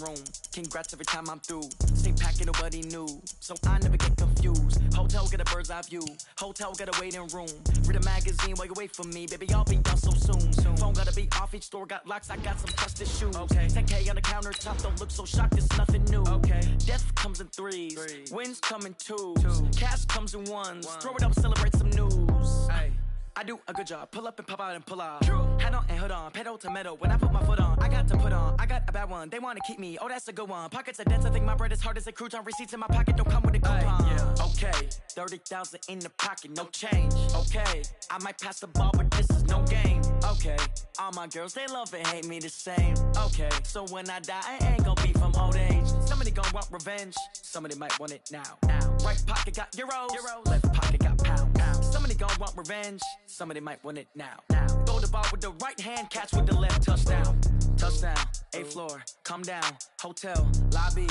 room. Congrats every time I'm through. Stay packing, nobody knew, so I never get confused. Hotel got a bird's eye view. Hotel got a waiting room. Read a magazine while you wait for me, baby. I'll be done so soon. Phone gotta be off. Each store got locks. I got some trusted shoes. Okay. 10K on the countertop. Don't look so shocked. It's nothing new. Okay. Death comes in threes. Wins come in twos. Cash comes in ones. Throw it up, celebrate some news. Ay. I do a good job. Pull up and pop out and pull off. Hat on and hood on. Pedal to metal. When I put my foot on, I got to put on. I got a bad one. They want to keep me. Oh, that's a good one. Pockets are dense. I think my bread is hard as a crouton. Receipts in my pocket don't come with a coupon. Yeah. Okay. 30,000 in the pocket. No change. Okay. I might pass the ball, but this is no game. Okay. All my girls, they love and hate me the same. Okay. So when I die, I ain't gonna be from old age. Somebody gonna want revenge. Somebody might want it now. Right pocket got euros. Left pocket got pounds. Somebody gonna want revenge. Somebody might want it now. Throw the ball with the right hand, catch with the left. Touchdown. Touchdown. 8th floor. Come down. Hotel. Lobby.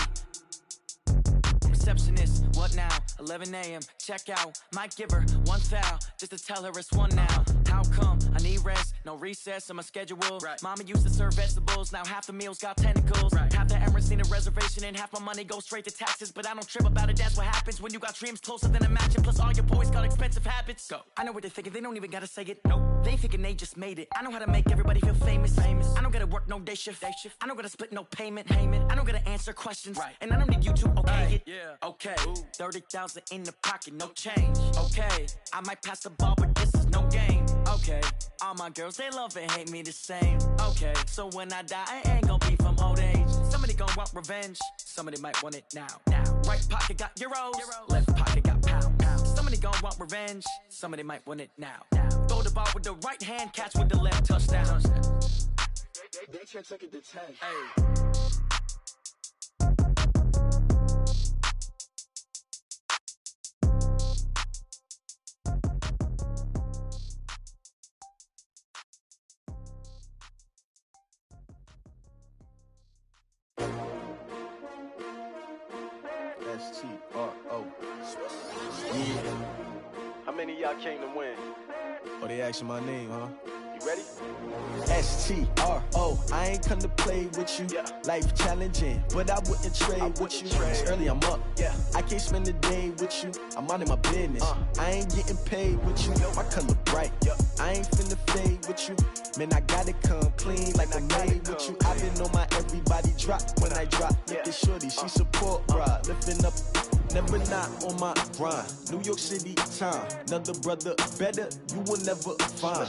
Receptionist. What now? 11 a.m. Check out. Might give her one foul just to tell her it's one now. How come? I need rest. No recess in my schedule. Right. Mama used to serve vegetables. Now half the meals got tentacles. Right. Half the Emirates need a reservation and half my money goes straight to taxes. But I don't trip about it. That's what happens when you got dreams closer than a match. And plus all your boys got expensive habits. Go. I know what they're thinking. They don't even gotta say it. Nope. They thinking they just made it. I know how to make everybody feel famous. I don't gotta work no day shift. I don't gotta split no payment. I don't gotta answer questions. Right. And I don't need you to okay it. Yeah. Okay. 30,000 in the pocket. No change. Okay. I might pass the ball, but this is no game. Okay. All my girls, they love and hate me the same. Okay. So when I die, I ain't gonna be from old age. Somebody gonna want revenge. Somebody might want it now. Right pocket got euros. Left pocket got pounds. Somebody gonna want revenge. Somebody might want it now. Throw the ball with the right hand, catch with the left. Touchdown. They can't take it to 10. Hey. S-T-R-O. Yeah. How many of y'all came to win? Oh, they asking my name, huh? You ready? S-T-R-O. I ain't come to play with you. Yeah. Life challenging, but I wouldn't trade with you. It's early, I'm up. Yeah. I can't spend the day with you. I'm minding my business. I ain't getting paid with you. My color bright. I ain't finna fade with you. Man, I gotta come clean like I made with you. I've been on my everybody drop when I drop. Look at shorty, she support rod. Lifting up, never not on my grind. New York City time. Another brother better, you will never find.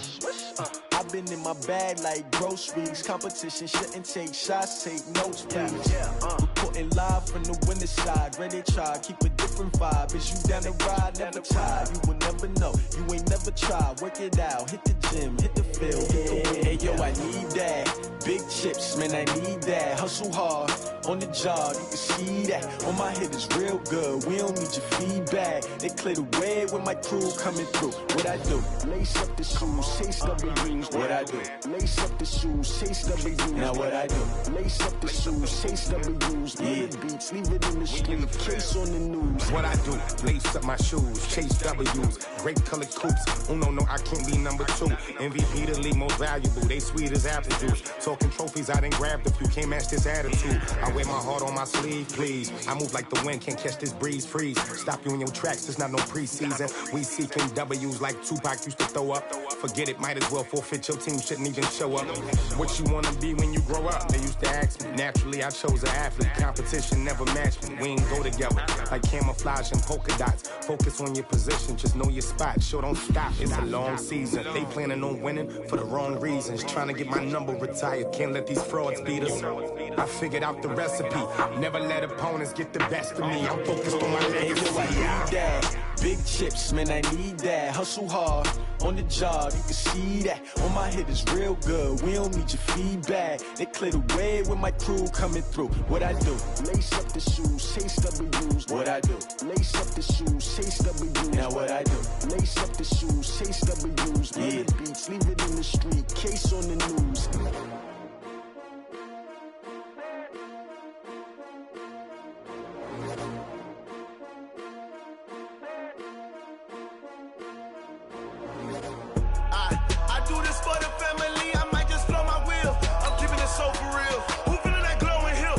I've been in my bag like groceries. Competition shouldn't take shots, take notes, please. Reporting live from the winter side. Ready to try, keep a different vibe. Is you down the ride, never tired. You will never know, you ain't never tried. Work it out, hit the gym, hit the field, hit the wind. Hey yo, I need that. Big chips, man, I need that. Hustle hard, on the job, you can see that. On my head is real good, we don't need your feedback. They clear the way with my crew coming through. What I do? Lace up the shoes, chase W's. What I do? Lace up the shoes, chase W's. Now what I do? Lace up the shoes, chase W's. Yeah. Beats, leave it in the street, case on the news. What I do? Lace up my shoes, chase W's. Great colored coops. Oh no, I can't be number 2. MVP the league most valuable. They sweet as apple juice. Talking trophies, I done grabbed a few. Can't match this attitude. I wear my heart on my sleeve, please. I move like the wind, can't catch this breeze. Freeze. Stop you in your tracks. It's not no preseason. We seeking W's like Tupac used to throw up. Forget it, might as well forfeit. Your team shouldn't even show up. What you wanna be when you grow up? They used to ask me. Naturally, I chose an athlete. Competition never matched me. We ain't go together like camouflage and polka dots. Focus on your position, just know your spot. Sure, don't stop. It's a long season. They planning on winning for the wrong reasons. Trying to get my number retired. Can't let these frauds beat us. I figured out the recipe. Never let opponents get the best of me. I'm focused on my legacy. I need that. Big chips, man, I need that. Hustle hard, on the job, you can see that. On my head is real good, we don't need your feedback. They clear the way with my crew coming through. What I do? Lace up the shoes, chase W's. What I do? Lace up the shoes, chase W's. Now what I do? Lace up the shoes, chase W's. Yeah. Beats, leave it in the street, case on the news. For the family, I might just blow my wheel. I'm keeping it so for real. Who feeling that glowing hill?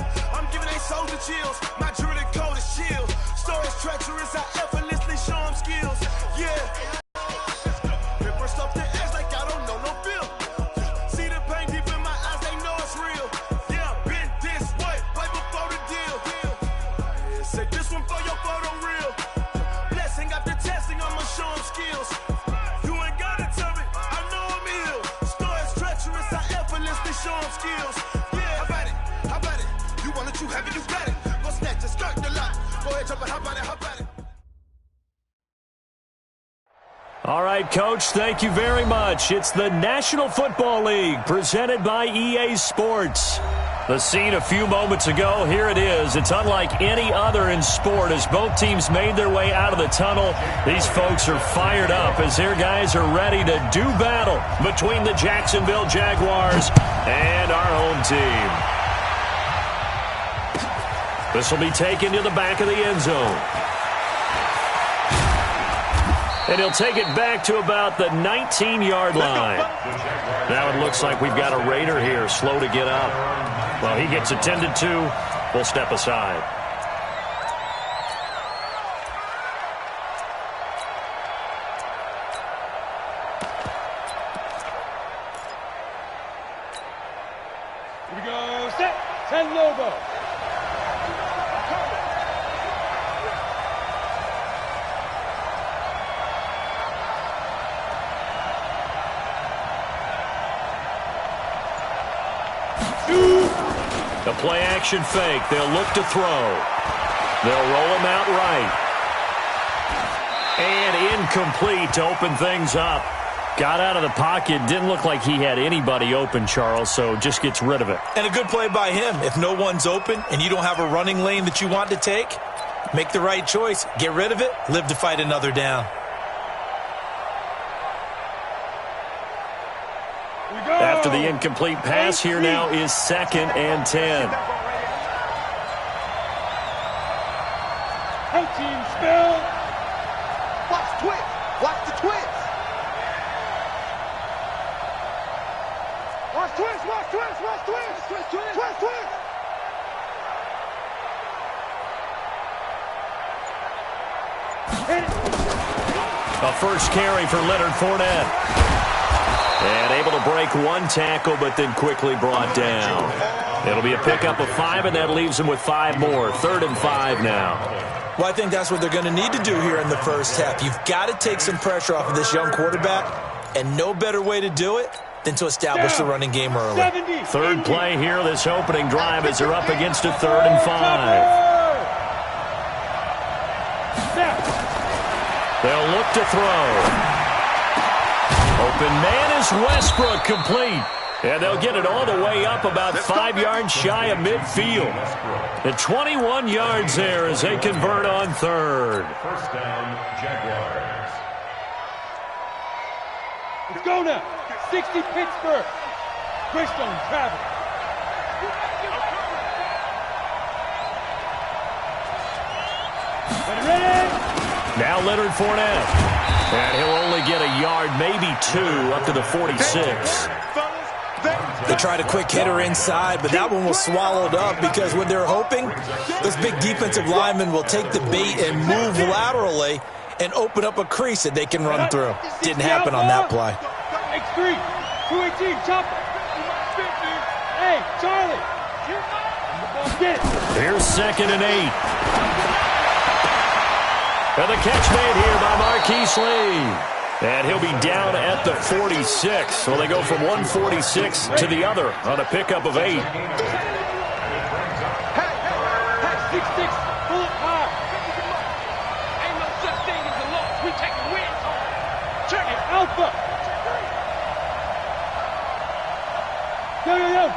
it, you have it, you got it. Go snatch it, skirt the lot. Go ahead, jump it, hop on it, hop on it. All right, Coach, thank you very much. It's the National Football League presented by EA Sports. The scene a few moments ago, here it is. It's unlike any other in sport as both teams made their way out of the tunnel. These folks are fired up as their guys are ready to do battle between the Jacksonville Jaguars and our home team. This will be taken to the back of the end zone. And he'll take it back to about the 19-yard line. Now it looks like we've got a Raider here, slow to get up. Well, he gets attended to. We'll step aside. Here we go. Set. 10 logo. The play-action fake. They'll look to throw. They'll roll him out right. And incomplete to open things up. Got out of the pocket. Didn't look like he had anybody open, Charles, so just gets rid of it. And a good play by him. If no one's open and you don't have a running lane that you want to take, make the right choice. Get rid of it. Live to fight another down. After the incomplete pass, here now is 2nd and 10. Hey, team, spell. Watch the twist. Watch the twist. Watch twist. Watch twist. Watch twist. Twist, twist. Twist, twist. A first carry for Leonard Fournette. And able to break one tackle, but then quickly brought down. It'll be a pickup of 5, and that leaves them with 5 more. 3rd and 5 now. Well, I think that's what they're going to need to do here in the first half. You've got to take some pressure off of this young quarterback, and no better way to do it than to establish the running game early. 70, Third play here, this opening drive, as they're up against a 3rd and 5. They'll look to throw. Open man is Westbrook, complete. And they'll get it all the way up about 5 yards shy of midfield. The 21 yards there as they convert on 3rd. First down, Jaguars. Let's go now. 60 Pittsburgh. Greystone travel. Ready? Now Leonard Fournette. And he'll only get a yard, maybe 2, up to the 46. They tried a quick hitter inside, but that one was swallowed up because what they're hoping, this big defensive lineman will take the bait and move laterally and open up a crease that they can run through. Didn't happen on that play. X3, 218, chopper. Hey, Charlie. Here's 2nd and 8. And the catch made here by Marquise Lee. And he'll be down at the 46. So they go from 146 to the other on a pickup of 8. Hey, 6-6, pull it high. Ain't no such thing as a loss. We take a win. Check it, Alpha.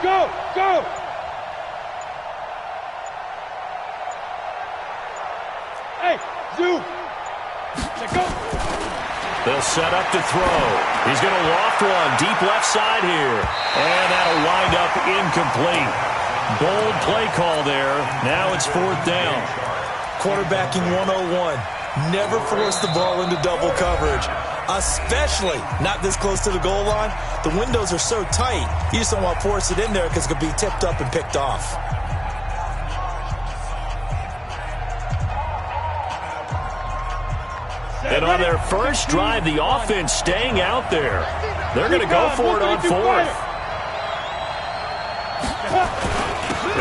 Go, go. Hey, Zoo. Let's go. They'll set up to throw. He's going to loft one deep left side here. And that'll wind up incomplete. Bold play call there. Now it's 4th down. Quarterbacking 101. Never force the ball into double coverage, especially not this close to the goal line. The windows are so tight, you just don't want to force it in there because it could be tipped up and picked off. And on their first drive, the offense staying out there. They're going to go for it on 4th.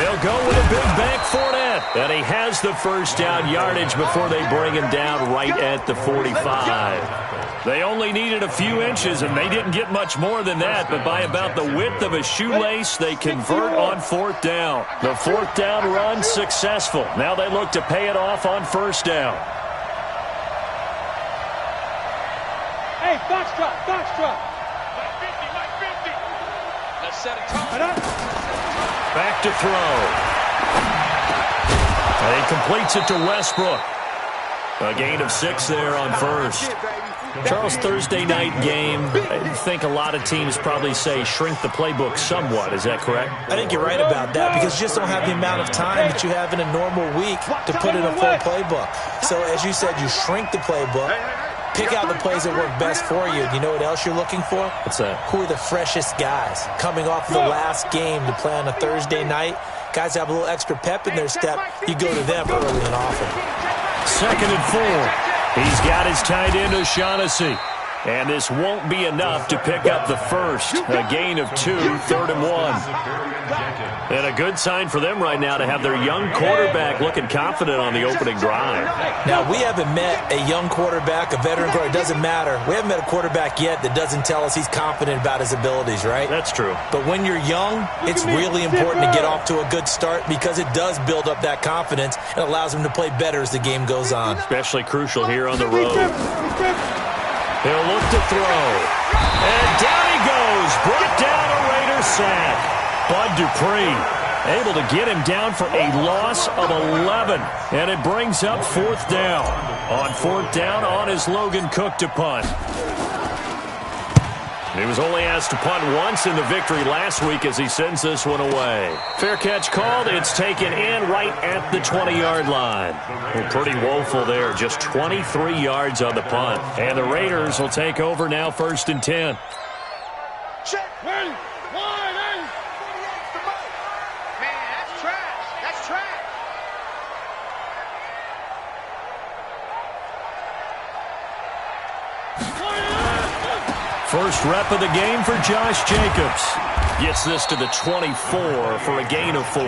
They'll go with a big bank Fournette. And he has the first down yardage before they bring him down right at the 45. They only needed a few inches, and they didn't get much more than that. But by about the width of a shoelace, they convert on fourth down. The fourth down run successful. Now they look to pay it off on first down. Hey, foxtrot. Like 50. Let's set a tone. Back to throw. And he completes it to Westbrook. A gain of 6 there on first. Charles, Thursday night game, I think a lot of teams probably say shrink the playbook somewhat. Is that correct? I think you're right about that because you just don't have the amount of time that you have in a normal week to put in a full playbook. So, as you said, you shrink the playbook, pick out the plays that work best for you. You know what else you're looking for? What's that? Who are the freshest guys coming off the last game to play on a Thursday night? Guys have a little extra pep in their step. You go to them early and often. 2nd and 4. He's got his tight end O'Shaughnessy. And this won't be enough to pick up the first. A gain of 2, 3rd and 1. And a good sign for them right now to have their young quarterback looking confident on the opening drive. Now, we haven't met a young quarterback, a veteran quarterback. It doesn't matter. We haven't met a quarterback yet that doesn't tell us he's confident about his abilities, right? That's true. But when you're young, it's really important to get off to a good start because it does build up that confidence and allows him to play better as the game goes on. Especially crucial here on the road. He'll look to throw. And down he goes. Brought down a Raider sack. Bud Dupree able to get him down for a loss of 11. And it brings up 4th down. On 4th down, on is Logan Cook to punt. He was only asked to punt once in the victory last week as he sends this one away. Fair catch called. It's taken in right at the 20-yard line. Well, pretty woeful there. Just 23 yards on the punt. And the Raiders will take over now 1st and 10. Check. Ready. Wide, man, that's trash. That's trash. First rep of the game for Josh Jacobs. Gets this to the 24 for a gain of 4.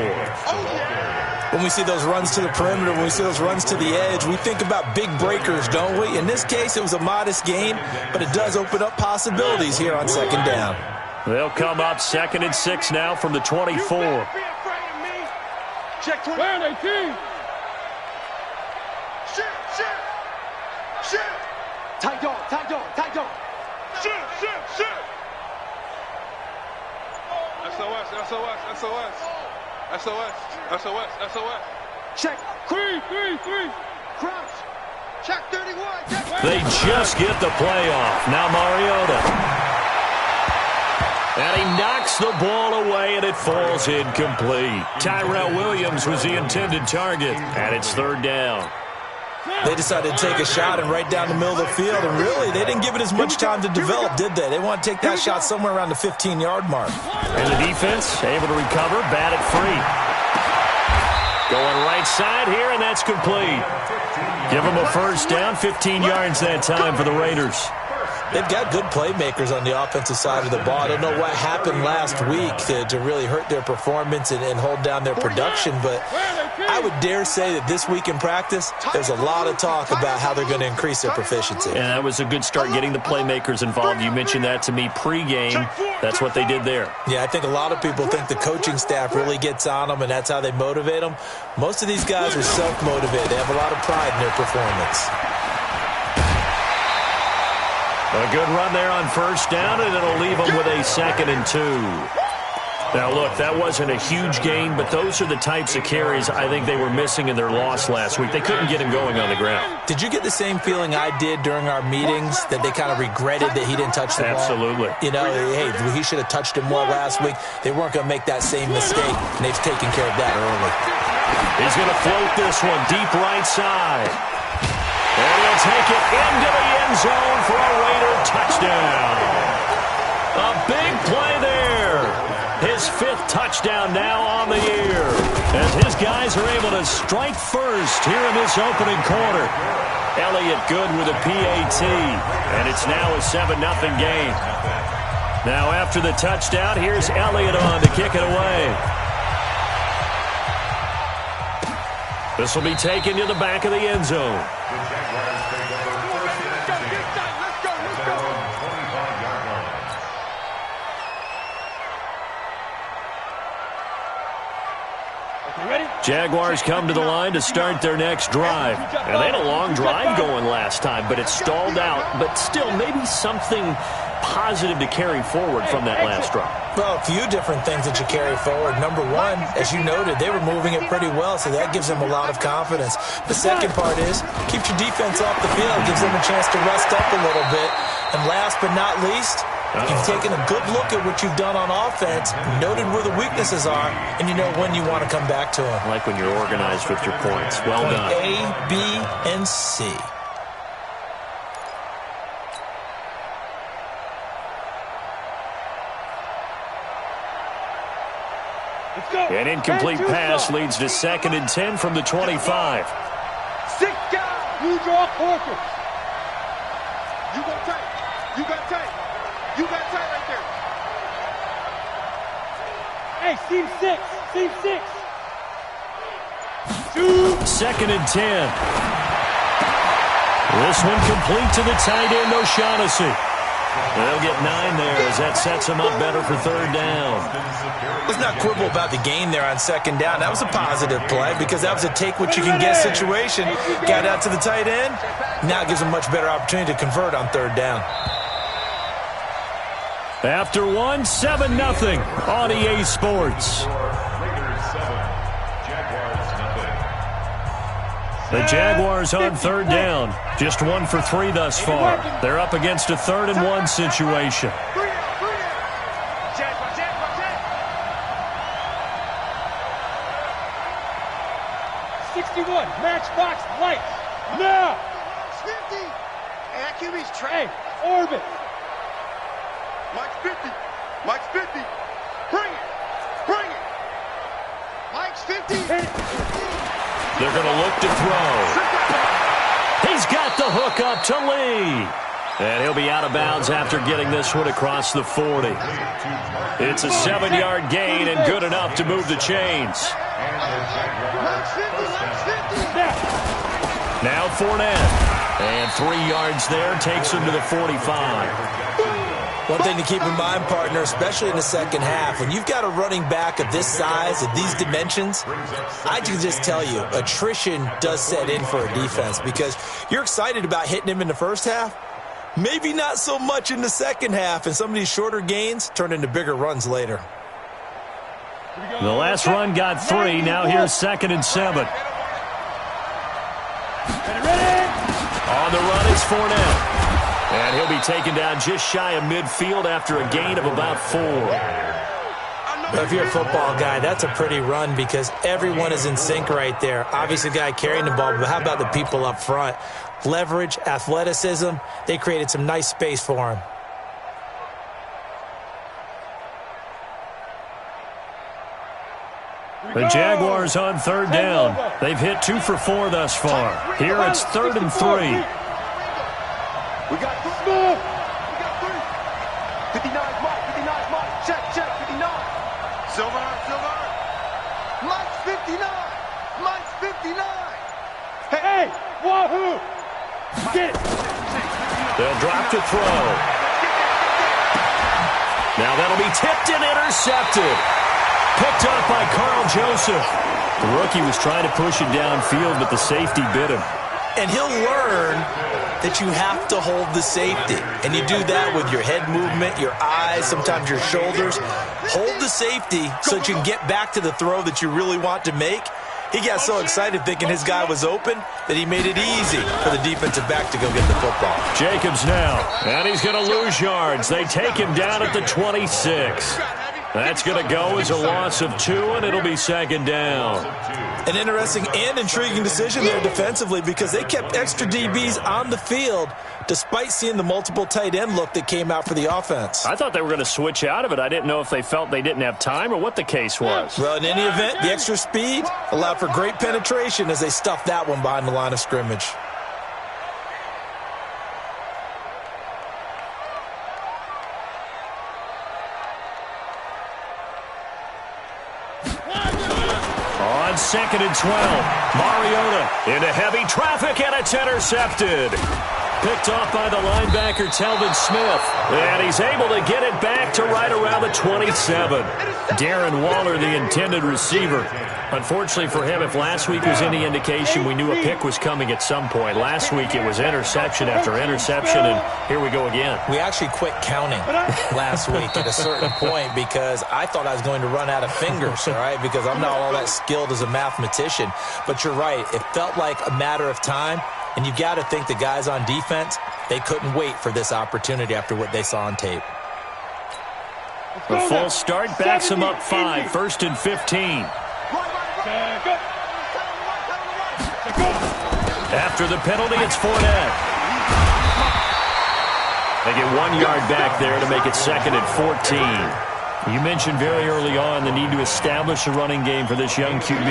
When we see those runs to the perimeter, when we see those runs to the edge, we think about big breakers, don't we? In this case, it was a modest gain, but it does open up possibilities here on 2nd down. They'll come up 2nd and 6 now from the 24. Check 18. Shoot. Tight dog. Shoot. SOS. Check. 3. Crouch. Check 31. They just get the play off. Now Mariota. And he knocks the ball away, and it falls incomplete. Tyrell Williams was the intended target, and it's 3rd down. They decided to take a shot and right down the middle of the field, and really, they didn't give it as much time to develop, did they? They want to take that shot somewhere around the 15-yard mark. And the defense able to recover, bat it free. Going right side here, and that's complete. Give them a first down, 15 yards that time for the Raiders. They've got good playmakers on the offensive side of the ball. I don't know what happened last week to really hurt their performance and hold down their production, but I would dare say that this week in practice, there's a lot of talk about how they're going to increase their proficiency. And that was a good start getting the playmakers involved. You mentioned that to me pregame. That's what they did there. Yeah, I think a lot of people think the coaching staff really gets on them, and that's how they motivate them. Most of these guys are self-motivated. They have a lot of pride in their performance. A good run there on first down, and it'll leave them with a 2nd and 2. Now, look, that wasn't a huge gain, but those are the types of carries I think they were missing in their loss last week. They couldn't get him going on the ground. Did you get the same feeling I did during our meetings, that they kind of regretted that he didn't touch the ball? Absolutely. You know, hey, he should have touched him more last week. They weren't going to make that same mistake, and they've taken care of that early. He's going to float this one deep right side. And he'll take it into the end zone for a Raider touchdown. A big play there. His 5th touchdown now on the year, as his guys are able to strike first here in this opening quarter. Elliott good with a PAT, and it's now a 7-0 game. Now after the touchdown, here's Elliott on to kick it away. This will be taken to the back of the end zone. Jaguars come to the line to start their next drive. And they had a long drive going last time, but it stalled out. But still, maybe something positive to carry forward from that last drive. Well, a few different things that you carry forward. Number one, as you noted, they were moving it pretty well, so that gives them a lot of confidence. The second part is, keeps your defense off the field, gives them a chance to rest up a little bit. And last but not least, you've taken a good look at what you've done on offense, noted where the weaknesses are, and you know when you want to come back to them. I like when you're organized with your points. Well done. A, B, and C. An incomplete pass leads to 2nd and 10 from the 25. 6 guys. You draw quarters. You go tight. You got tight. You got tight right there. Hey, seam 6. Seam 6. 2nd and 10. This one complete to the tight end, O'Shaughnessy. They'll get 9 there as that sets them up better for 3rd down. Let's not quibble about the gain there on 2nd down. That was a positive play because that was a take-what-you-can-get situation. Got out to the tight end. Now it gives them a much better opportunity to convert on 3rd down. After 1, 7-0 on EA Sports. The Jaguars on 3rd down. Just 1 for 3 thus far. They're up against a 3rd and 1 situation. 61, matchbox lights. Now. 50. And QB's train. Orbit. Mike's 50. Mike's 50. Bring it. Bring it. Mike's 50. They're going to look to throw. He's got the hook up to Lee. And he'll be out of bounds after getting this one across the 40. It's a 7-yard gain and good enough to move the chains. Now Fournette. And 3 yards there takes him to the 45. One thing to keep in mind, partner, especially in the second half, when you've got a running back of this size, of these dimensions, I can just tell you, attrition does set in for a defense because you're excited about hitting him in the first half, maybe not so much in the second half, and some of these shorter gains turn into bigger runs later. The last run got 3, now here's 2nd and 7. On the run, it's Fournette. And he'll be taken down just shy of midfield after a gain of about 4. But if you're a football guy, that's a pretty run because everyone is in sync right there. Obviously, the guy carrying the ball, but how about the people up front? Leverage, athleticism, they created some nice space for him. The Jaguars on 3rd down. They've hit 2 for 4 thus far. Here it's 3rd and 3. We got Smith. We got 3. 59 Mike. 59 Mike. Check, check. 59. Silver. Mike's 59. Mike's 59. Hey, wahoo. Get it. They'll drop to throw. Now that'll be tipped and intercepted. Picked up by Carl Joseph. The rookie was trying to push it downfield, but the safety bit him. And he'll learn that you have to hold the safety. And you do that with your head movement, your eyes, sometimes your shoulders. Hold the safety so that you can get back to the throw that you really want to make. He got so excited thinking his guy was open that he made it easy for the defensive back to go get the football. Jacobs now, and he's going to lose yards. They take him down at the 26. That's going to go as a loss of 2, and it'll be 2nd down. An interesting and intriguing decision there defensively because they kept extra DBs on the field despite seeing the multiple tight end look that came out for the offense. I thought they were going to switch out of it. I didn't know if they felt they didn't have time or what the case was. Well, in any event, the extra speed allowed for great penetration as they stuffed that one behind the line of scrimmage. 2nd and 12. Mariota into heavy traffic, and it's intercepted. Picked off by the linebacker, Telvin Smith. And he's able to get it back to right around the 27. Darren Waller, the intended receiver. Unfortunately for him, if last week was any indication, we knew a pick was coming at some point. Last week it was interception after interception, and here we go again. We actually quit counting last week at a certain point because I thought I was going to run out of fingers, all right, because I'm not all that skilled as a mathematician. But you're right. It felt like a matter of time. And you got to think the guys on defense, they couldn't wait for this opportunity after what they saw on tape. The full start backs them up 5, 1st and 15. After the penalty, it's Fournette. They get 1 yard back there to make it 2nd and 14. You mentioned very early on the need to establish a running game for this young QB.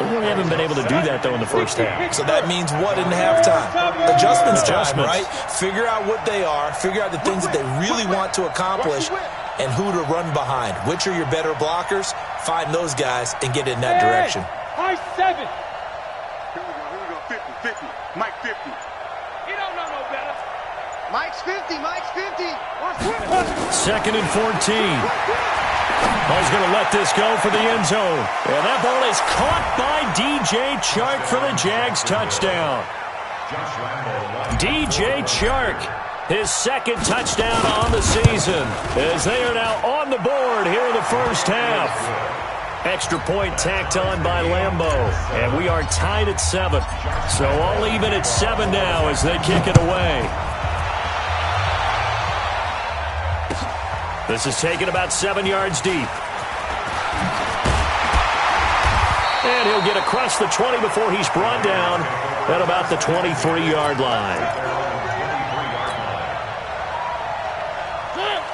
They really haven't been able to do that, though, in the first half. So that means what in halftime? Adjustments time, right? Figure out what they are, figure out the things that they really want to accomplish, and who to run behind. Which are your better blockers? Find those guys and get in that direction. High 7. Here we go, 50, 50. Mike 50. He don't know no better. Mike's 50, Mike's 50. 2nd and 14. He's going to let this go for the end zone. And that ball is caught by DJ Chark for the Jags touchdown. DJ Chark, his 2nd touchdown on the season, as they are now on the board here in the first half. Extra point tacked on by Lambeau, and we are tied at 7. So all even at 7 now as they kick it away. This is taken about 7 yards deep. And he'll get across the 20 before he's brought down at about the 23-yard line.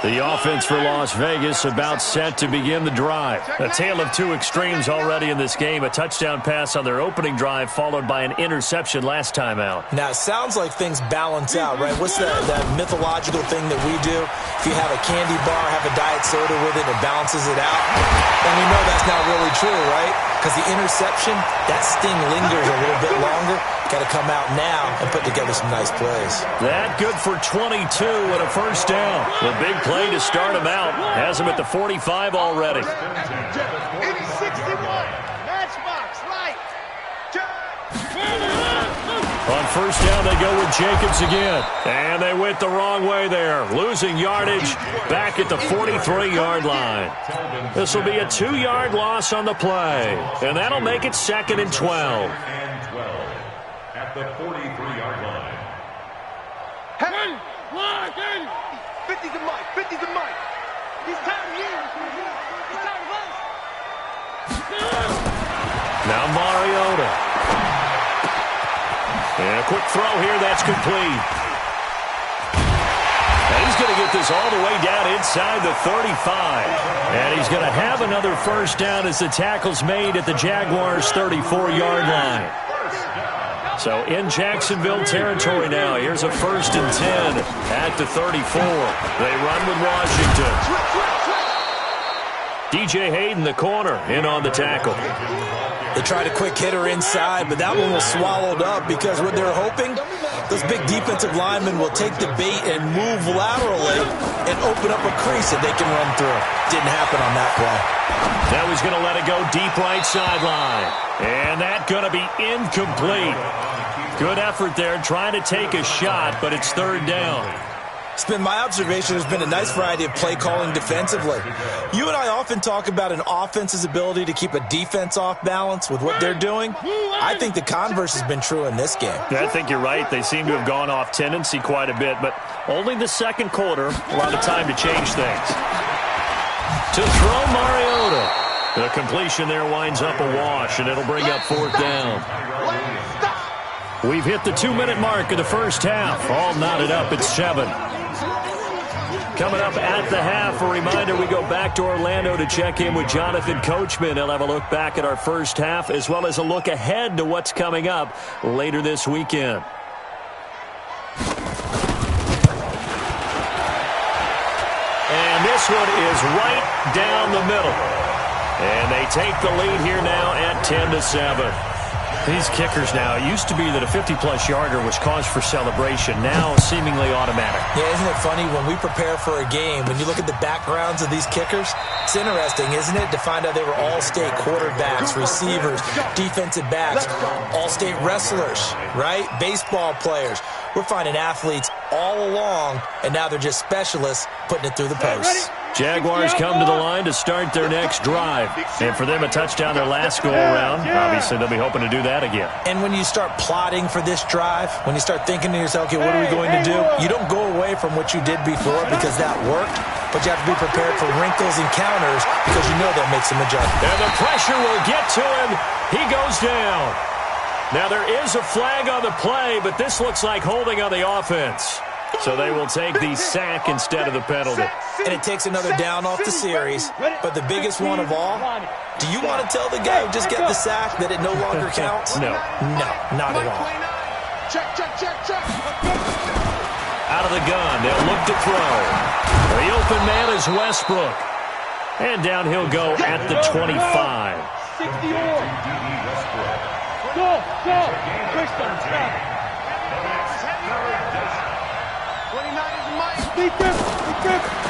The offense for Las Vegas about set to begin the drive. A tale of two extremes already in this game. A touchdown pass on their opening drive followed by an interception last time out. Now, it sounds like things balance out, right? What's that mythological thing that we do? If you have a candy bar, have a diet soda with it, it balances it out. And we know that's not really true, right? Because the interception, that sting lingers a little bit longer. Got to come out now and put together some nice plays. That good for 22 and a first down. The big play to start him out has him at the 45 already. 61. Matchbox, right. On first down, they go with Jacobs again. And they went the wrong way there, losing yardage back at the 43-yard line. This will be a 2-yard loss on the play. And that'll make it 2nd and 12. At the 43-yard line. Hey, 50's a Mike, 50's a Mike. He's time to use. He's time to run. Now Mariota. And a quick throw here, that's complete. And he's going to get this all the way down inside the 35. And he's going to have another first down as the tackle's made at the Jaguars' 34-yard line. So in Jacksonville territory now. Here's a 1st and 10 at the 34. They run with Washington. DJ Hayden, the corner, in on the tackle. They tried a quick hitter inside, but that one was swallowed up because what they're hoping, those big defensive linemen will take the bait and move laterally and open up a crease that they can run through. Didn't happen on that play. Now he's going to let it go deep right sideline. And that's going to be incomplete. Good effort there trying to take a shot, but it's 3rd down. It's been my observation there's been a nice variety of play calling defensively. You and I often talk about an offense's ability to keep a defense off balance with what they're doing. I think the converse has been true in this game. I think you're right. They seem to have gone off tendency quite a bit, but only the 2nd quarter, a lot of time to change things. To throw Mariota. The completion there winds up a wash, and it'll bring up 4th down. We've hit the 2-minute mark of the first half. All knotted up at 7. Coming up at the half, a reminder, we go back to Orlando to check in with Jonathan Coachman. He'll have a look back at our first half as well as a look ahead to what's coming up later this weekend. And this one is right down the middle. And they take the lead here now at 10-7. These kickers now, it used to be that a 50-plus yarder was cause for celebration. Now seemingly automatic. Yeah, isn't it funny when we prepare for a game, when you look at the backgrounds of these kickers, it's interesting, isn't it, to find out they were all-state quarterbacks, receivers, defensive backs, all-state wrestlers, right? Baseball players. We're finding athletes all along, and now they're just specialists putting it through the posts. Jaguars come to the line to start their next drive. And for them, a touchdown their last go-around. Obviously, they'll be hoping to do that again. And when you start plotting for this drive, when you start thinking to yourself, okay, what are we going to do? You don't go away from what you did before because that worked, but you have to be prepared for wrinkles and counters because you know they'll make some adjustments. And the pressure will get to him. He goes down. Now, there is a flag on the play, but this looks like holding on the offense. So they will take the sack instead of the penalty. And it takes another down off the series. But the biggest one of all, do you want to tell the guy who just got the sack that it no longer counts? No. No, not at all. Check. Out of the gun, they'll look to throw. The open man is Westbrook. And down he'll go at the 25. 60 more. Go. Christian, stop.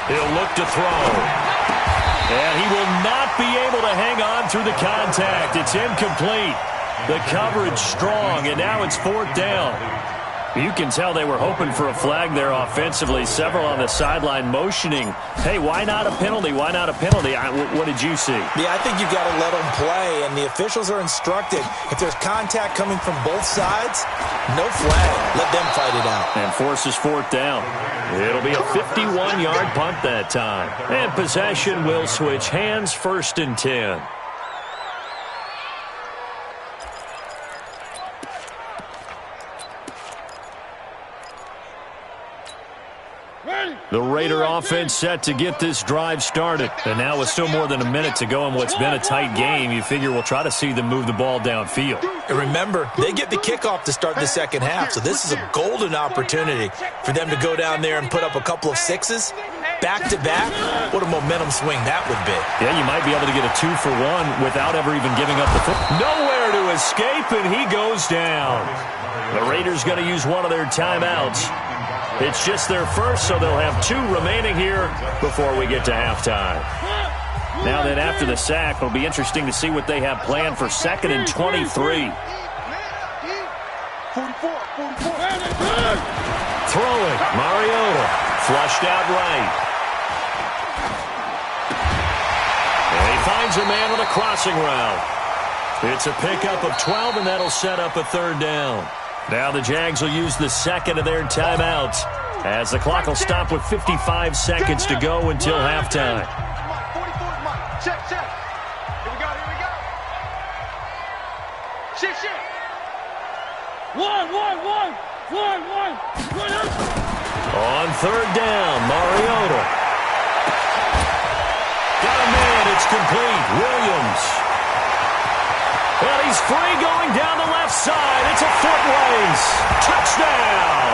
He'll look to throw. And he will not be able to hang on through the contact. It's incomplete. The coverage strong, and now it's 4th down. You can tell they were hoping for a flag there offensively. Several on the sideline motioning, hey, why not a penalty? Why not a penalty? What did you see? Yeah, I think you've got to let them play, and the officials are instructed. If there's contact coming from both sides, no flag. Let them fight it out. And forces 4th down. It'll be a 51-yard punt that time. And possession will switch hands, 1st and 10. The Raider offense set to get this drive started. And now with still more than a minute to go in what's been a tight game, you figure we'll try to see them move the ball downfield. And remember, they get the kickoff to start the second half, so this is a golden opportunity for them to go down there and put up a couple of sixes back-to-back. What a momentum swing that would be. Yeah, you might be able to get a 2-for-1 without ever even giving up the foot. Nowhere to escape, and he goes down. The Raiders going to use one of their timeouts. It's just their first, so they'll have 2 remaining here before we get to halftime. Now then, after the sack, it'll be interesting to see what they have planned for 2nd and 23. 44. Throwing, Mariota, flushed out right. And he finds a man with a crossing route. It's a pickup of 12, and that'll set up a 3rd down. Now the Jags will use the 2nd of their timeouts as the clock will stop with 55 seconds to go until halftime. Check. Here we go. Shit. One. On 3rd down, Mariota. Got a man, it's complete. Williams. Well, he's free going down the left side. It's a foot race. Touchdown.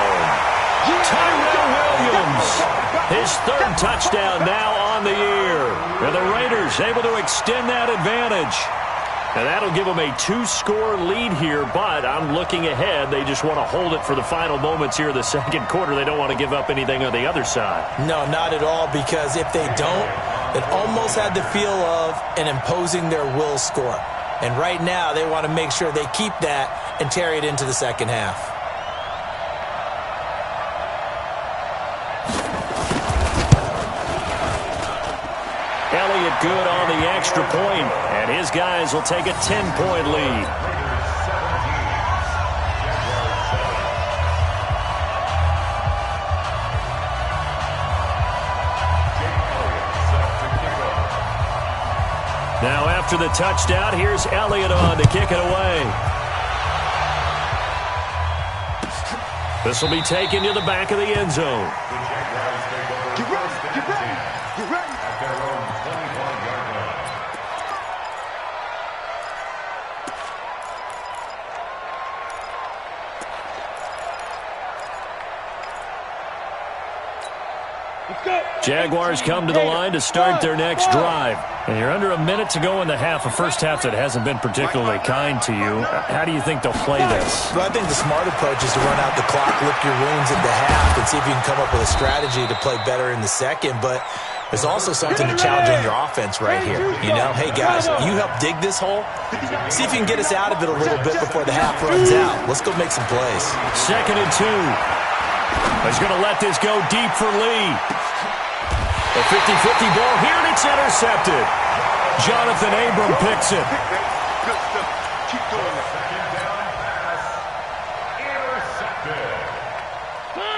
Tyrell Williams. His 3rd touchdown now on the year. And the Raiders able to extend that advantage. And that'll give them a 2-score lead here, but I'm looking ahead. They just want to hold it for the final moments here of the 2nd quarter. They don't want to give up anything on the other side. No, not at all, because if they don't, it almost had the feel of an imposing their will score. And right now, they want to make sure they keep that and carry it into the 2nd half. Elliott good on the extra point, and his guys will take a 10-point lead. Now after the touchdown, here's Elliott on to kick it away. This will be taken to the back of the end zone. Get ready. Jaguars come to the line to start their next drive. And you're under a minute to go in the half, a first half that hasn't been particularly kind to you. How do you think they'll play this? Well, I think the smart approach is to run out the clock, lick your wounds at the half, and see if you can come up with a strategy to play better in the second. But there's also something to challenging your offense right here. You know, hey, guys, you help dig this hole. See if you can get us out of it a little bit before the half runs out. Let's go make some plays. 2nd and 2. He's going to let this go deep for Lee. A 50-50 ball here, and it's intercepted. Jonathan Abram picks it. Good stuff. Keep doing it.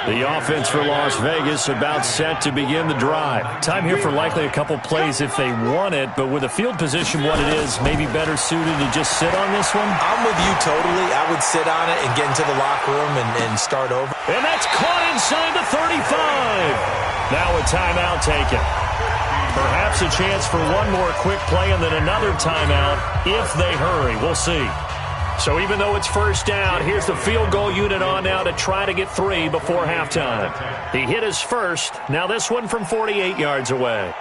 The offense for Las Vegas about set to begin the drive. Time here for likely a couple plays if they want it, but with the field position what it is, maybe better suited to just sit on this one? I'm with you totally. I would sit on it and get into the locker room and start over. And that's caught inside the 35. Now a timeout taken. Perhaps a chance for one more quick play and then another timeout if they hurry. We'll see. So even though it's first down, here's the field goal unit on now to try to get 3 before halftime. He hit his first. Now this one from 48 yards away.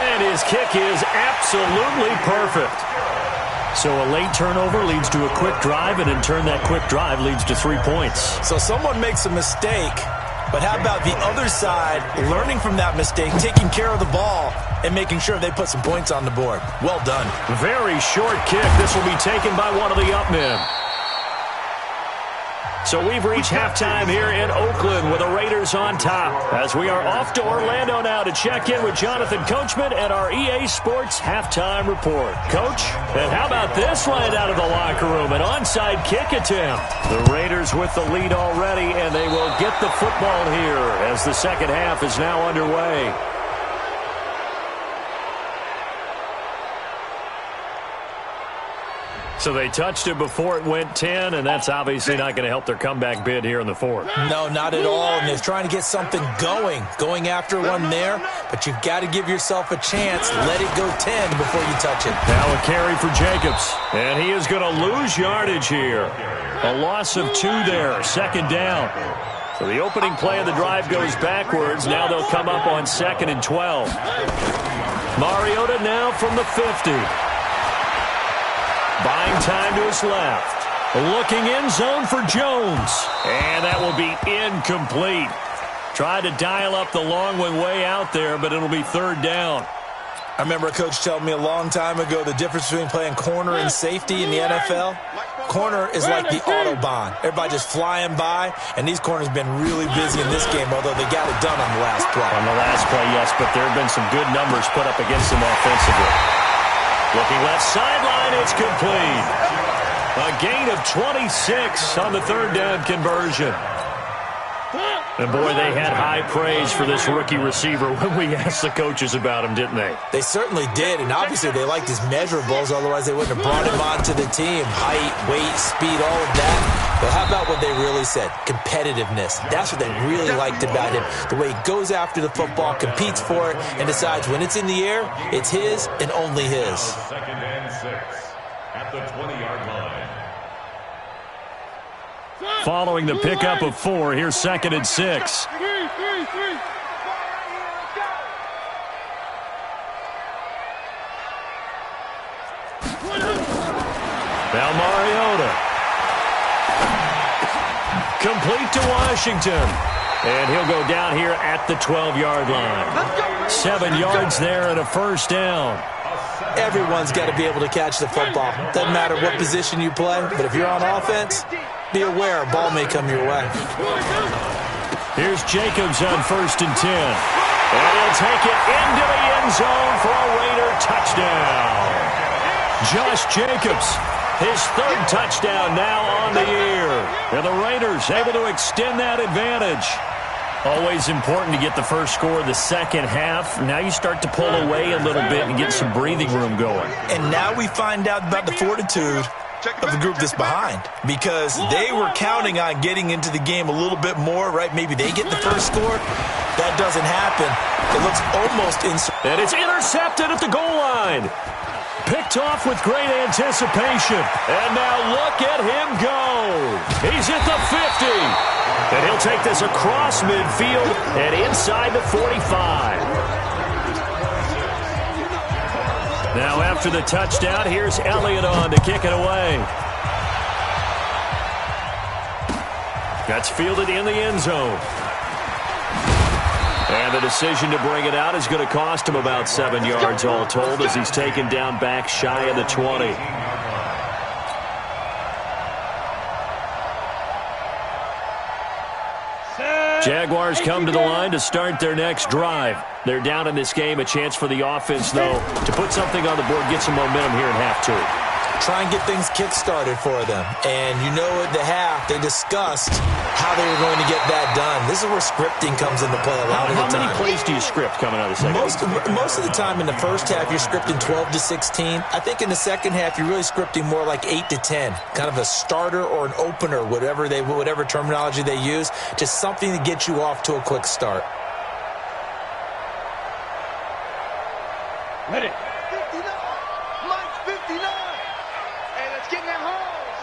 And his kick is absolutely perfect. So a late turnover leads to a quick drive, and in turn that quick drive leads to 3 points. So someone makes a mistake, but how about the other side learning from that mistake, taking care of the ball, and making sure they put some points on the board? Well done. Very short kick. This will be taken by one of the up men. So we've reached halftime here in Oakland with the Raiders on top, as we are off to Orlando now to check in with Jonathan Coachman and our EA Sports halftime report. Coach, and how about this right out of the locker room? An onside kick attempt. The Raiders with the lead already, and they will get the football here as the second half is now underway. So they touched it before it went 10, and that's obviously not going to help their comeback bid here in the fourth. No, not at all, and they're trying to get something going after one there, but you've got to give yourself a chance. Let it go 10 before you touch it. Now a carry for Jacobs, and he is going to lose yardage here. A loss of 2 there, 2nd down. So the opening play of the drive goes backwards. Now they'll come up on 2nd and 12. Mariota now from the 50. Buying time to his left. Looking in zone for Jones. And that will be incomplete. Tried to dial up the long one way out there, but it'll be 3rd down. I remember a coach telling me a long time ago the difference between playing corner and safety in the NFL. Corner is like the Autobahn. Everybody just flying by, and these corners have been really busy in this game, although they got it done on the last play. On the last play, yes, but there have been some good numbers put up against them offensively. Looking left sideline, it's complete. A gain of 26 on the 3rd down conversion. And boy, they had high praise for this rookie receiver when we asked the coaches about him, didn't they? They certainly did, and obviously they liked his measurables, otherwise they wouldn't have brought him onto the team. Height, weight, speed, all of that. But how about what they really said? Competitiveness. That's what they really liked about him. The way he goes after the football, competes for it, and decides when it's in the air, it's his and only his. 2nd and 6 at the 20-yard line. Following the pickup of 4, here's 2nd and 6. Now Mariota. Complete to Washington. And he'll go down here at the 12-yard line. 7 yards there and a 1st down. Everyone's got to be able to catch the football. Doesn't matter what position you play, but if you're on offense, be aware a ball may come your way. Here's Jacobs on 1st and 10. And he'll take it into the end zone for a Raider touchdown. Josh Jacobs, his 3rd touchdown now on the year. And the Raiders able to extend that advantage. Always important to get the first score of the second half. Now you start to pull away a little bit and get some breathing room going. And now we find out about the fortitude of the group that's behind, because they were counting on getting into the game a little bit more, right? Maybe they get the first score. That doesn't happen. It looks almost and it's intercepted at the goal line. Picked off with great anticipation. And now look at him go. He's at the 50. And he'll take this across midfield and inside the 45. Now after the touchdown, here's Elliott on to kick it away. That's fielded in the end zone. And the decision to bring it out is going to cost him about 7 yards all told as he's taken down back shy of the 20. Jaguars come to the line to start their next drive. They're down in this game. A chance for the offense, though, to put something on the board, get some momentum here in half two. Try and get things kick-started for them. And you know at the half, they discussed how they were going to get that done. This is where scripting comes into play a lot of the time. How many plays do you script coming out of the second half? Most of the time in the first half, you're scripting 12 to 16. I think in the second half, you're really scripting more like 8 to 10. Kind of a starter or an opener, whatever terminology they use. Just something to get you off to a quick start. Ready. 59. Mike's 59. Hey, let's get in that hose.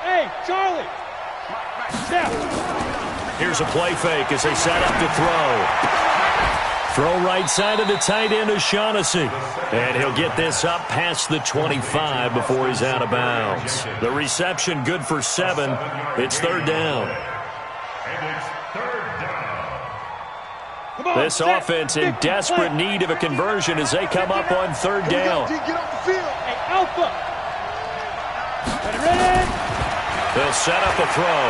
Hey, Charlie. Step. Here's a play fake as they set up to throw. Throw right side of the tight end O'Shaughnessy. And he'll get this up past the 25 before he's out of bounds. The reception good for 7. It's third down. This offense in desperate need of a conversion as they come up on third down. Get off the field. Hey, Alpha. Ready? They'll set up a throw.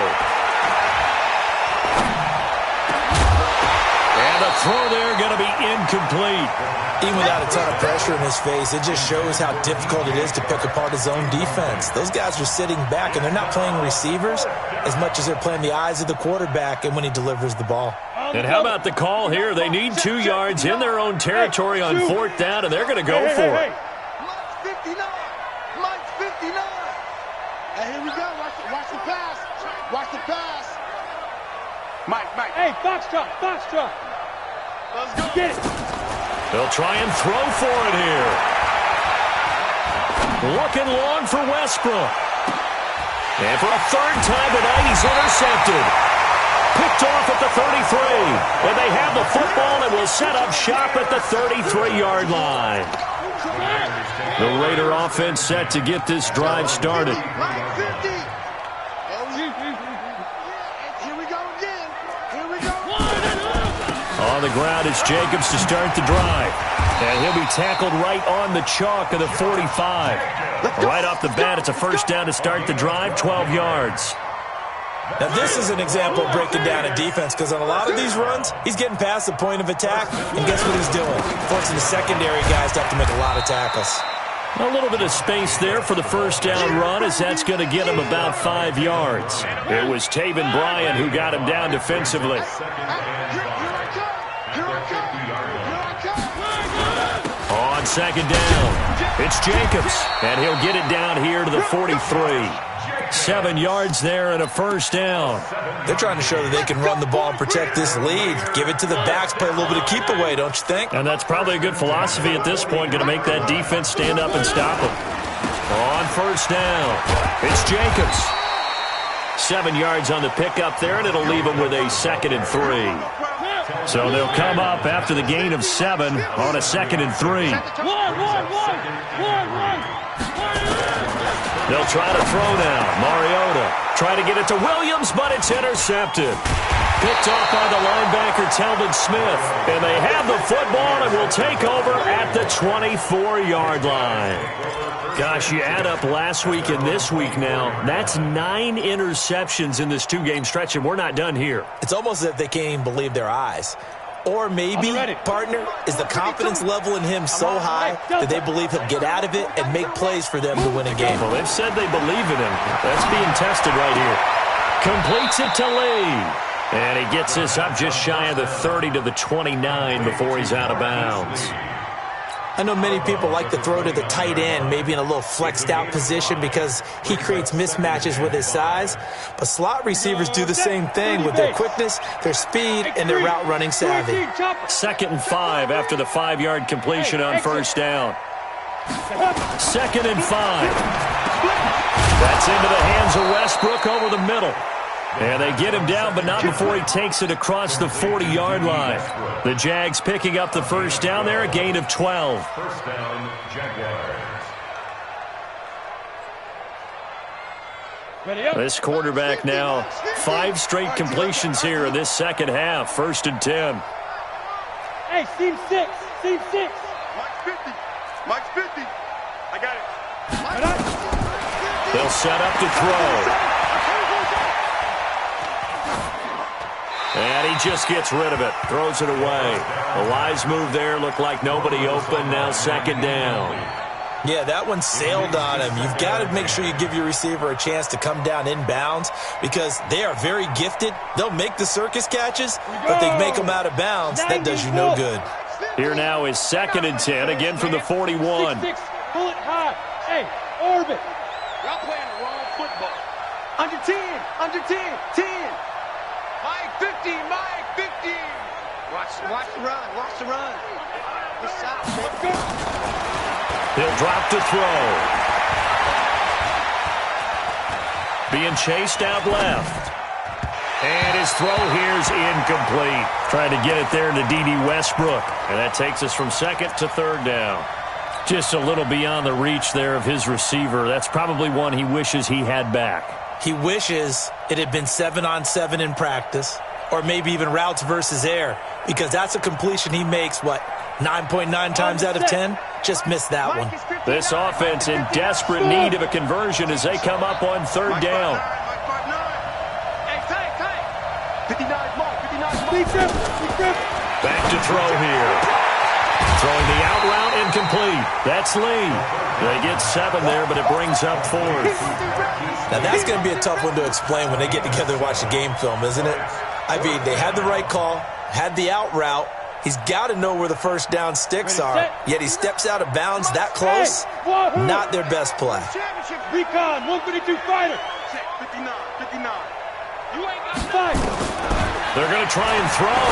And the throw there going to be incomplete. Even without a ton of pressure in his face, it just shows how difficult it is to pick apart his own defense. Those guys are sitting back, and they're not playing receivers as much as they're playing the eyes of the quarterback and when he delivers the ball. And how about the call here? They need 2 yards in their own territory on fourth down, and they're going to go for it. Mike's 59. Mike's 59. Hey, here we go. Watch the pass. Watch the pass. Mike. Hey, Foxtrot. Let's go. Get it. They'll try and throw for it here. Looking long for Westbrook. And for a third time tonight, he's intercepted. Picked off at the 33. And they have the football and will set up shop at the 33-yard line. The Raider offense set to get this drive started. On the ground is Jacobs to start the drive. And he'll be tackled right on the chalk of the 45. Right off the bat, it's a first down to start the drive, 12 yards. Now, this is an example of breaking down a defense because on a lot of these runs, he's getting past the point of attack, and guess what he's doing? Forcing the secondary guys to have to make a lot of tackles. A little bit of space there for the first down run as that's going to get him about 5 yards. It was Taven Bryan who got him down defensively. On second down, it's Jacobs, and he'll get it down here to the 43. 7 yards there and a first down. They're trying to show that they can run the ball and protect this lead. Give it to the backs, play a little bit of keep away, don't you think? And that's probably a good philosophy at this point, going to make that defense stand up and stop them. On first down, it's Jacobs. 7 yards on the pickup there, and it'll leave them with a 2nd and 3. So they'll come up after the gain of 7 on a 2nd and 3. They'll try to throw now. Mariota try to get it to Williams, but it's intercepted. Picked off by the linebacker, Telvin Smith. And they have the football and will take over at the 24-yard line. Gosh, you add up last week and this week now, that's 9 interceptions in this 2-game stretch, and we're not done here. It's almost as if they can't even believe their eyes. Or maybe, partner, is the confidence level in him so high that they believe he'll get out of it and make plays for them to win a game. Well, they've said they believe in him. That's being tested right here. Completes it to Lee. And he gets this up just shy of the 30 to the 29 before he's out of bounds. I know many people like to throw to the tight end, maybe in a little flexed out position because he creates mismatches with his size. But slot receivers do the same thing with their quickness, their speed, and their route running savvy. 2nd and 5 after the 5-yard completion on first down. 2nd and 5. That's into the hands of Westbrook over the middle. And they get him down, but not before he takes it across the 40-yard line. The Jags picking up the first down there, a gain of 12. First down, Jaguars. This quarterback now 5 straight completions here in this second half. 1st and 10. Hey, seam 6. Seam 6. Mike's 50. Mike's 50. I got it. They'll set up to throw. And he just gets rid of it. Throws it away. A wise move there. Looked like nobody open. Now 2nd down. Yeah, that one sailed on him. You've got to make sure you give your receiver a chance to come down inbounds because they are very gifted. They'll make the circus catches, but they make them out of bounds. That does you no good. Here now is 2nd and 10, again from the 41. 6, pull it high. Hey, orbit. Y'all playing the wrong football. Under 10, under 10, 10. Mike 50, Mike 50. Watch the run, watch the run. This side, Let's go. He'll drop to throw. Being chased out left. And his throw here is incomplete. Trying to get it there to D.D. Westbrook. And that takes us from 2nd to 3rd down. Just a little beyond the reach there of his receiver. That's probably one he wishes he had back. He wishes it had been 7-on-7 in practice, or maybe even routes versus air, because that's a completion he makes, 9.9 times out of 10? Just missed that one. This offense in desperate need of a conversion as they come up on 3rd down. Back to throw here. Throwing the out route incomplete. That's Lee. They get 7 there, but it brings up 4th. Now that's going to be a tough one to explain when they get together and watch the game film, isn't it? I mean, they had the right call, had the out route. He's got to know where the first down sticks are, yet he steps out of bounds that close. Not their best play. Recon, 152 fighter. 59, 59. You ain't got fight. They're going to try and throw.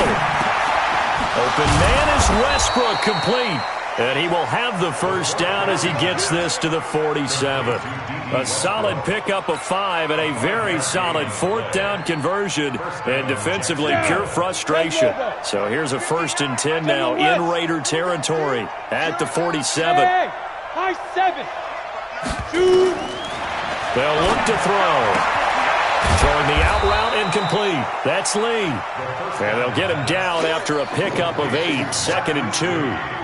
Open man is Westbrook, complete. And he will have the first down as he gets this to the 47. A solid pickup of 5 and a very solid 4th down conversion. And defensively, pure frustration. So here's a 1st and 10 now in Raider territory at the 47. High 7. Shoot. They'll look to throw. Throwing the out route incomplete. That's Lee. And they'll get him down after a pickup of 8. 2nd and 2.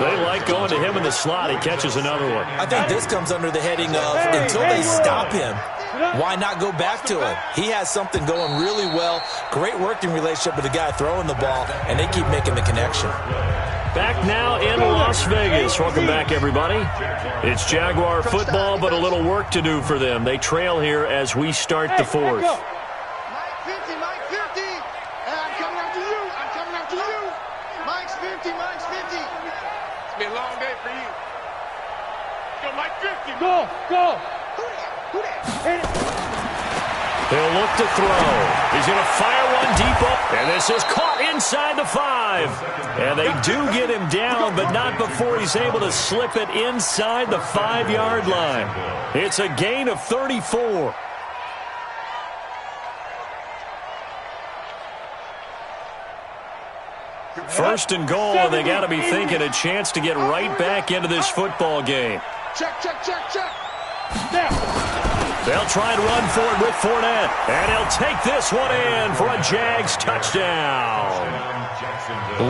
They like going to him in the slot. He catches another one. I think this comes under the heading of until they stop him, why not go back to him? He has something going really well. Great working relationship with the guy throwing the ball, and they keep making the connection. Back now in Las Vegas. Welcome back, everybody. It's Jaguar football, but a little work to do for them. They trail here as we start the 4th. Mike 50, Mike 50. I'm coming after you. I'm coming after you. Mike's 50, Mike's 50. It's been a long day for you. Go, Mike 50. Go, go. Who that? Hit it. He'll look to throw. He's going to fire one deep up, and this is caught inside the 5. And they do get him down, but not before he's able to slip it inside the 5-yard line. It's a gain of 34. First and goal, and they got to be thinking a chance to get right back into this football game. Check, check, check, check. Now. They'll try and run for it with Fournette. And he'll take this one in for a Jags touchdown.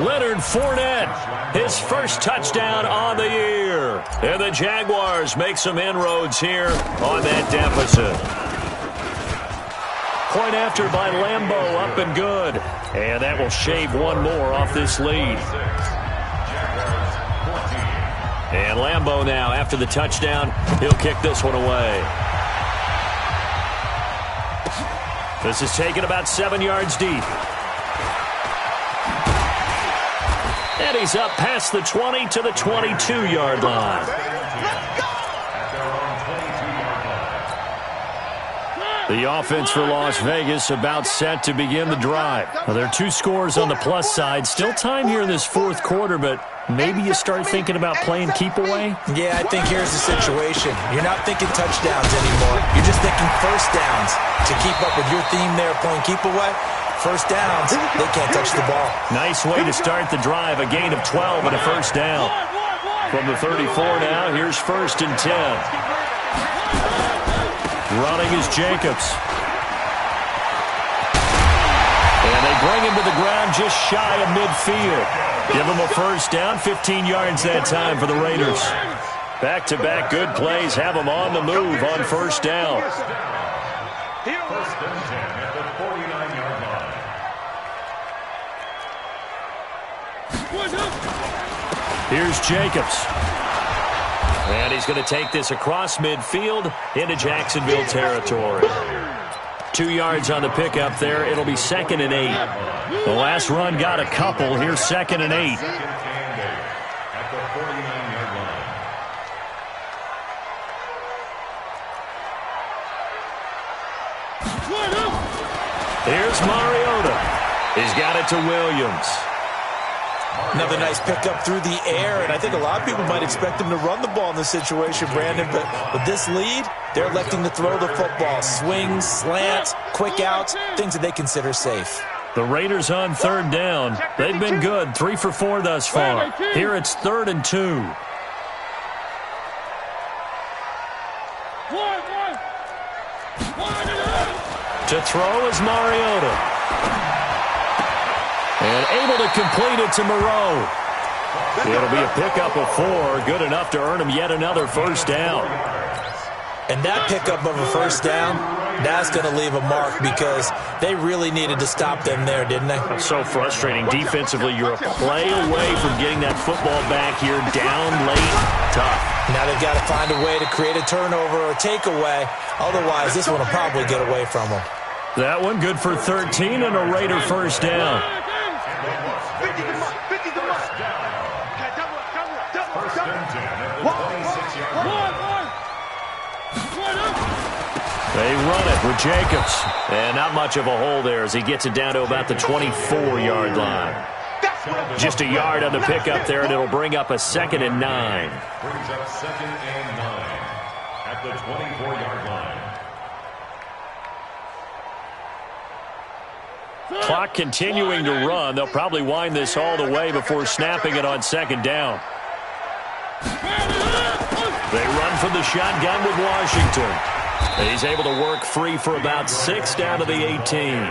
Leonard Fournette, his first touchdown on the year. And the Jaguars make some inroads here on that deficit. Point after by Lambeau, up and good. And that will shave one more off this lead. And Lambeau now, after the touchdown, he'll kick this one away. This is taken about 7 yards deep. And he's up past the 20 to the 22-yard line. The offense for Las Vegas about set to begin the drive. Now, there are 2 scores on the plus side. Still time here in this fourth quarter, but maybe you start thinking about playing keep away? Yeah, I think here's the situation. You're not thinking touchdowns anymore. You're just thinking first downs. To keep up with your theme there, playing keep away, first downs, they can't touch the ball. Nice way to start the drive. A gain of 12 and a first down. From the 34 now, here's 1st and 10. Running is Jacobs. And they bring him to the ground just shy of midfield. Give him a first down, 15 yards that time for the Raiders. Back-to-back good plays have them on the move on first down. 1st and 10 at the 49-yard line. Here's Jacobs. And he's going to take this across midfield into Jacksonville territory. 2 yards on the pickup there. It'll be 2nd and 8. The last run got a couple. Here's 2nd and 8. At the 49-yard line. Here's Mariota. He's got it to Williams. Another nice pickup through the air, and I think a lot of people might expect them to run the ball in this situation, Brandon, but with this lead, they're electing to throw the football. Swings, slants, quick outs, things that they consider safe. The Raiders on 3rd down. They've been good, 3 for 4 thus far. Here it's 3rd and 2. To throw is Mariota. And able to complete it to Moreau. It'll be a pickup of 4, good enough to earn him yet another first down. And that pickup of a first down, that's going to leave a mark because they really needed to stop them there, didn't they? That's so frustrating. Defensively, you're a play away from getting that football back here, down late, tough. Now they've got to find a way to create a turnover or a takeaway. Otherwise, this one will probably get away from them. That one good for 13 and a Raider first down. They run it with Jacobs. And not much of a hole there as he gets it down to about the 24-yard line. Just a yard on the pickup there, and it'll bring up a 2nd and 9. Brings up 2nd and 9 at the 24-yard line. Clock continuing to run. They'll probably wind this all the way before snapping it on 2nd down. They run from the shotgun with Washington. He's able to work free for about 6 down to the 18.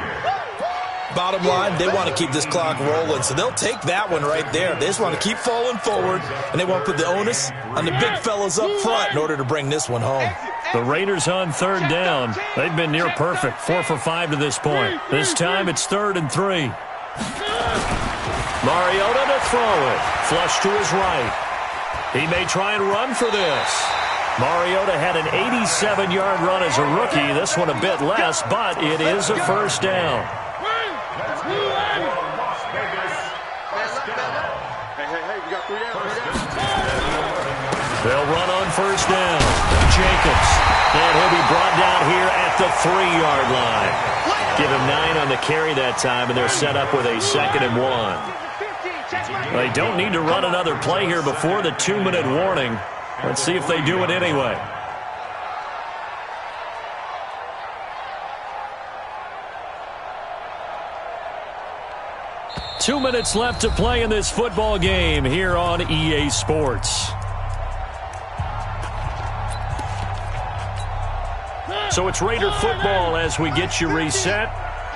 Bottom line, they want to keep this clock rolling, so they'll take that one right there. They just want to keep falling forward, and they want to put the onus on the big fellas up front in order to bring this one home. The Raiders on 3rd down. They've been near perfect, 4 for 5 to this point. This time it's 3rd and 3. Mariota to throw it. Flush to his right. He may try and run for this. Mariota had an 87-yard run as a rookie. This one a bit less, but it is a first down. They'll run on first down. Jacobs. And he'll be brought down here at the 3-yard line. Give him 9 on the carry that time, and they're set up with a 2nd and 1. They don't need to run another play here before the 2-minute warning. Let's see if they do it anyway. Two minutes left to play in this football game here on EA Sports. So it's Raider football as we get you reset.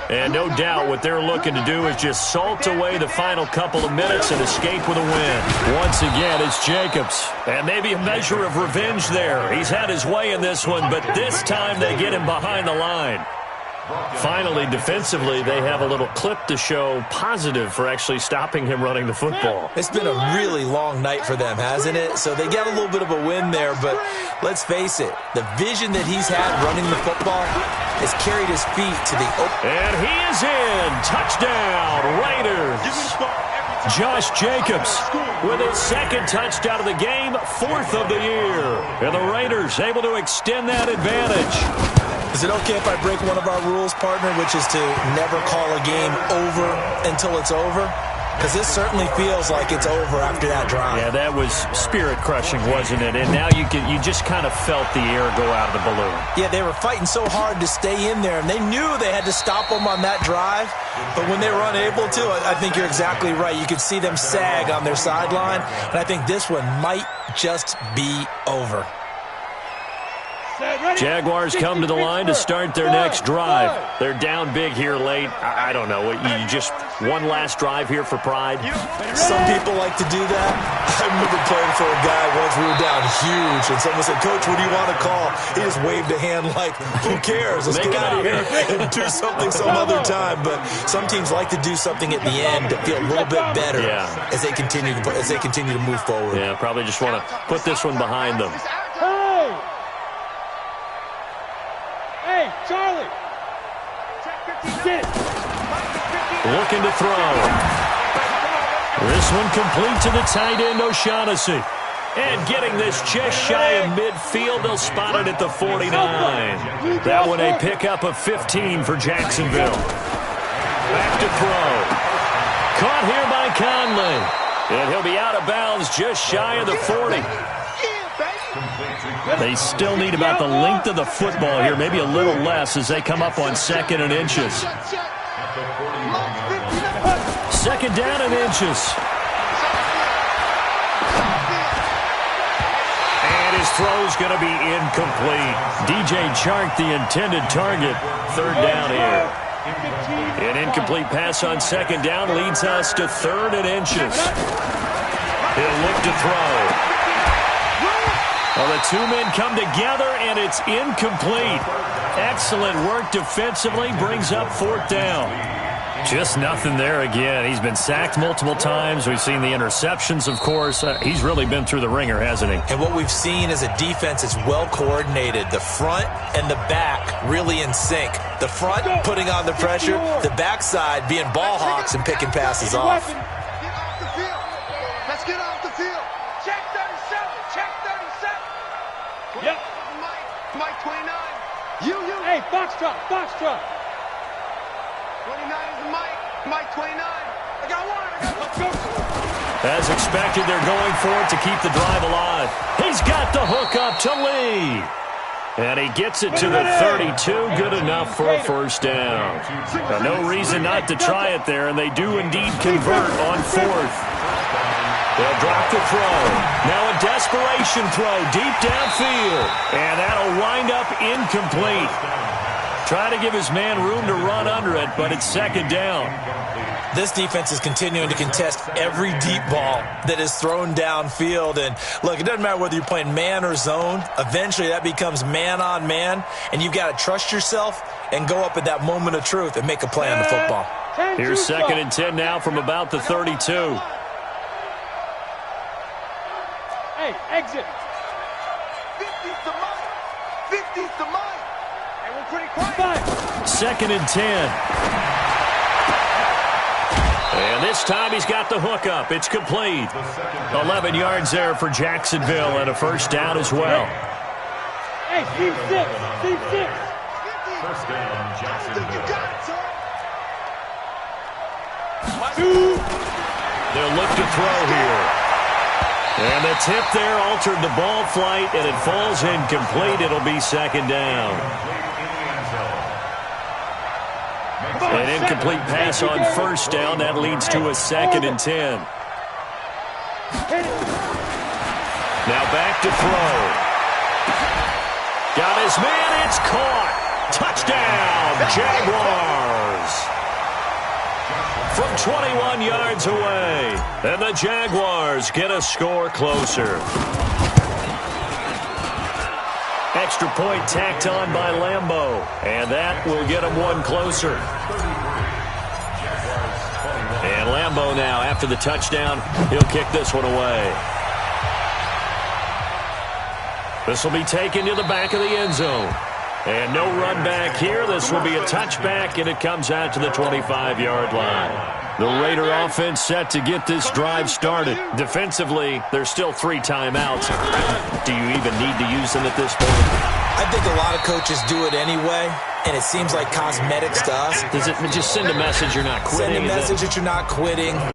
And no doubt what they're looking to do is just salt away the final couple of minutes and escape with a win. Once again, it's Jacobs. And maybe a measure of revenge there. He's had his way in this one, but this time they get him behind the line. Finally, defensively, they have a little clip to show positive for actually stopping him running the football. It's been a really long night for them, hasn't it? So they got a little bit of a win there, but let's face it, the vision that he's had running the football has carried his feet to the open. And he is in. Touchdown, Raiders. Josh Jacobs with his second touchdown of the game, 4th of the year. And the Raiders able to extend that advantage. Is it okay if I break one of our rules, partner, which is to never call a game over until it's over? Because this certainly feels like it's over after that drive. Yeah, that was spirit-crushing, wasn't it? And now you just kind of felt the air go out of the balloon. Yeah, they were fighting so hard to stay in there, and they knew they had to stop them on that drive. But when they were unable to, I think you're exactly right. You could see them sag on their sideline, and I think this one might just be over. Jaguars come to the line to start their next drive. They're down big here late. I don't know. You just one last drive here for pride? Some people like to do that. I remember playing for a guy once. We were down huge, and someone said, "Coach, what do you want to call?" He just waved a hand like, "Who cares? Let's get out of here and do something some other time." But some teams like to do something at the end to feel a little bit better as they continue to move forward. Yeah, probably just want to put this one behind them. Hey, Charlie! Looking to throw. This one complete to the tight end, O'Shaughnessy. And getting this just shy of midfield, they'll spot it at the 49. That one a pickup of 15 for Jacksonville. Back to throw. Caught here by Conley. And he'll be out of bounds just shy of the 40. They still need about the length of the football here, maybe a little less as they come up on 2nd and inches. 2nd down and inches. And his throw's going to be incomplete. DJ Chark, the intended target. 3rd down here. An incomplete pass on 2nd down leads us to 3rd and inches. He'll look to throw. Well, the two men come together, and it's incomplete. Excellent work defensively, brings up 4th down. Just nothing there again. He's been sacked multiple times. We've seen the interceptions, of course. He's really been through the ringer, hasn't he? And what we've seen is a defense that's well coordinated. The front and the back really in sync. The front putting on the pressure, the backside being ball hawks and picking passes off. Get off the field. Let's get off the field. Check 37. Check 37. Yep. Mike 29. Hey, Foxtrot. 29 is the Mike. Mike 29. I got one. Let's go. As expected, they're going for it to keep the drive alive. He's got the hook up to Lee. And he gets it to the 32. Good enough for a 1st down. Now, no reason not to try it there, and they do indeed convert on 4th. They'll drop the throw. Now a desperation throw deep downfield. And that'll wind up incomplete. Try to give his man room to run under it, but it's 2nd down. This defense is continuing to contest every deep ball that is thrown downfield. And look, it doesn't matter whether you're playing man or zone. Eventually that becomes man on man, and you've got to trust yourself and go up at that moment of truth and make a play on the football. Here's 2nd and 10 now from about the 32. Hey, exit. 50's the Mike. 50's the Mike. Hey, we're pretty quiet. 2nd and 10. And this time he's got the hook up. It's complete. 11 yards there for Jacksonville and a 1st down as well. Hey, C6. 1st down, Jacksonville. They'll look to throw here. And the tip there altered the ball flight, and it falls incomplete. It'll be 2nd down. An incomplete pass on 1st down. That leads to a 2nd and 10. Now back to throw. Got his man. It's caught. Touchdown, Jaguars. From 21 yards away. And the Jaguars get a score closer. Extra point tacked on by Lambeau. And that will get him one closer. And Lambeau now, after the touchdown, he'll kick this one away. This will be taken to the back of the end zone. And no run back here. This will be a touchback, and it comes out to the 25-yard line. The Raider offense set to get this drive started. Defensively, there's still 3 timeouts. Do you even need to use them at this point? I think a lot of coaches do it anyway, and it seems like cosmetics to us. Does it just send a message you're not quitting? Send a message that you're not quitting.